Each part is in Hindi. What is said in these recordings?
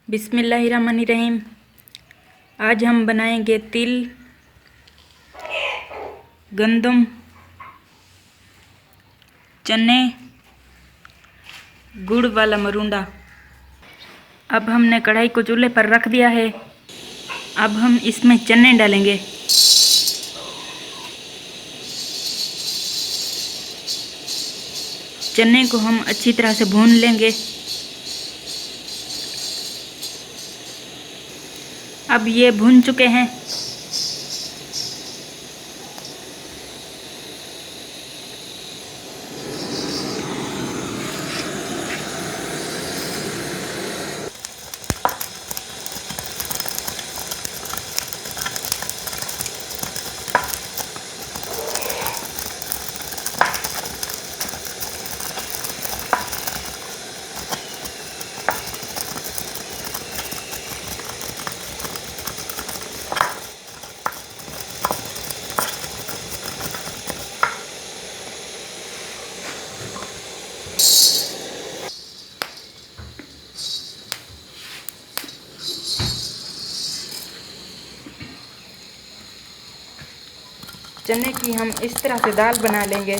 बिस्मिल्लाहिर्रहमानिर्रहीम। आज हम बनाएंगे तिल, गंदम, चने, गुड़ वाला मरूंडा। अब हमने कढ़ाई को चूल्हे पर रख दिया है। अब हम इसमें चने डालेंगे। चने को हम अच्छी तरह से भून लेंगे। अब ये भून चुके हैं। चने की हम इस तरह से दाल बना लेंगे।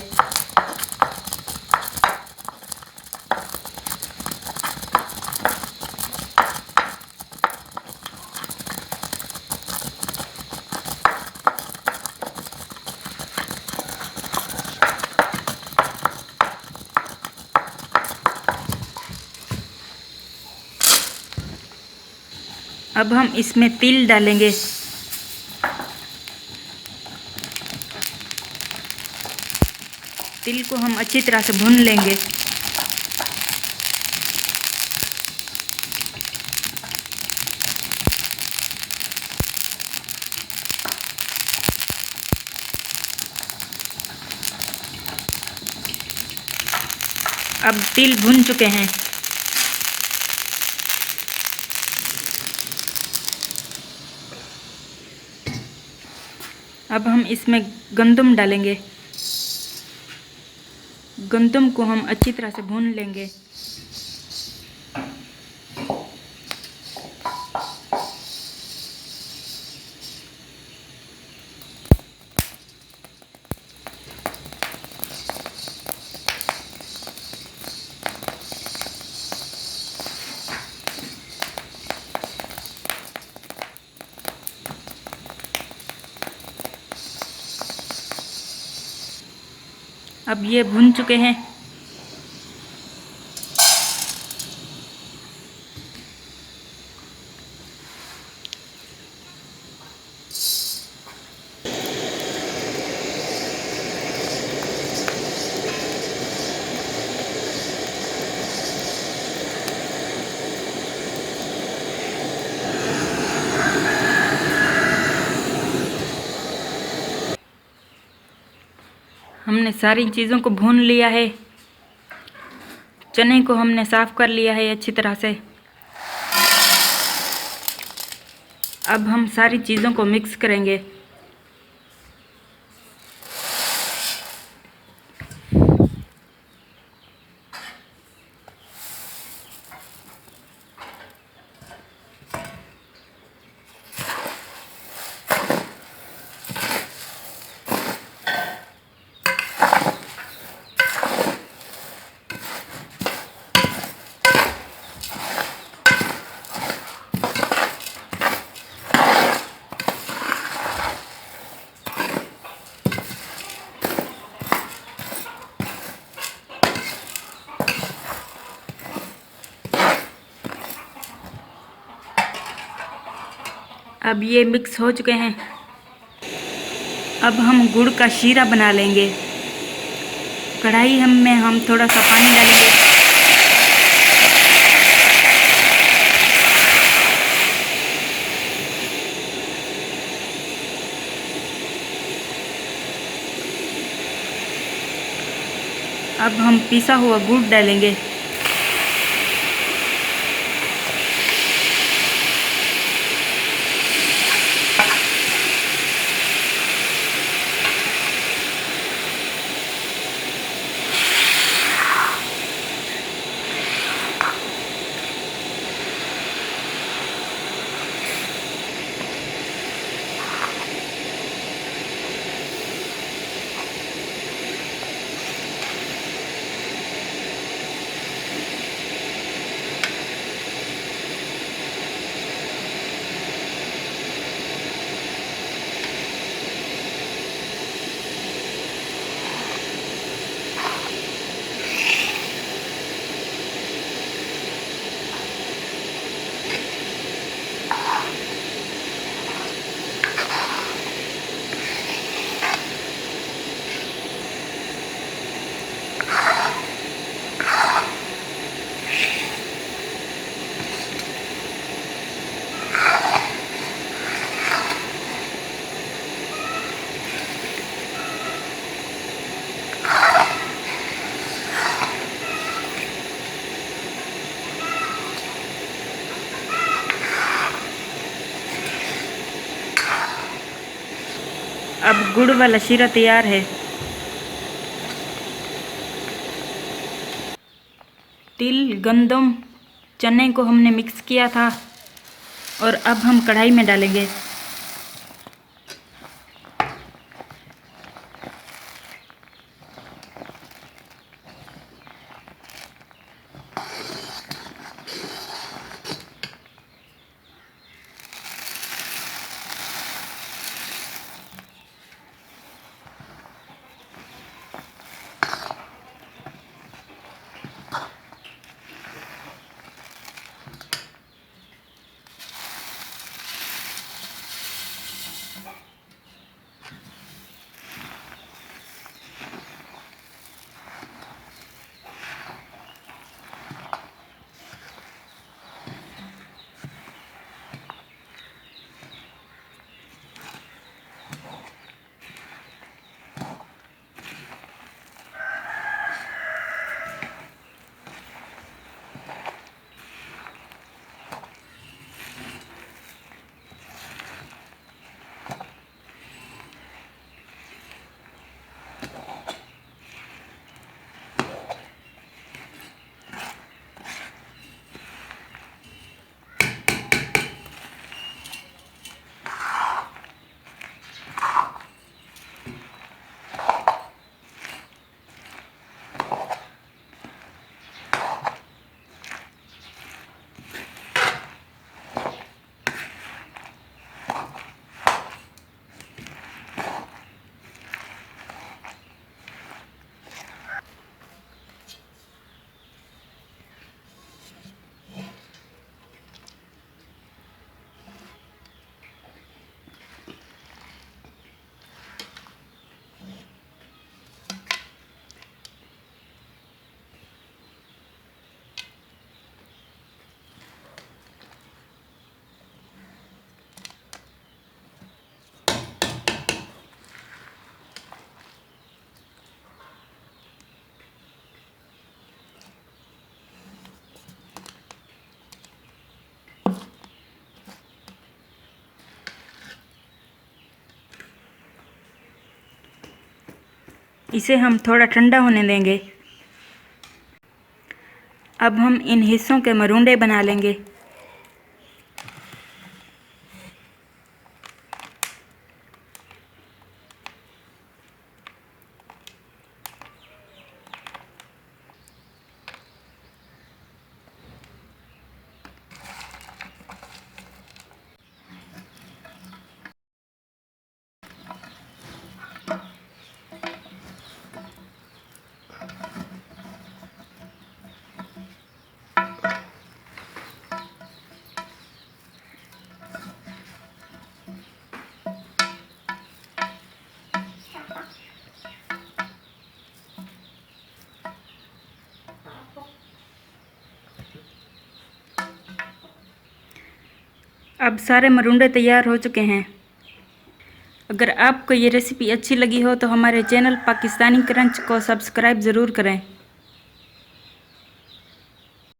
अब हम इसमें तिल डालेंगे। तिल को हम अच्छी तरह से भून लेंगे। अब तिल भून चुके हैं। अब हम इसमें गंदम डालेंगे। गंदम को हम अच्छी तरह से भून लेंगे। अब ये भून चुके हैं। हमने सारी चीज़ों को भून लिया है। चने को हमने साफ कर लिया है अच्छी तरह से। अब हम सारी चीज़ों को मिक्स करेंगे। अब ये मिक्स हो चुके हैं। अब हम गुड़ का शीरा बना लेंगे। कढ़ाई में हम थोड़ा सा पानी डालेंगे। अब हम पिसा हुआ गुड़ डालेंगे। अब गुड़ वाला शीरा तैयार है। तिल, गंदम, चने को हमने मिक्स किया था और अब हम कढ़ाई में डालेंगे। इसे हम थोड़ा ठंडा होने देंगे। अब हम इन हिस्सों के मरूंडे बना लेंगे। अब सारे मरूंडे तैयार हो चुके हैं। अगर आपको ये रेसिपी अच्छी लगी हो तो हमारे चैनल पाकिस्तानी क्रंच को सब्सक्राइब ज़रूर करें।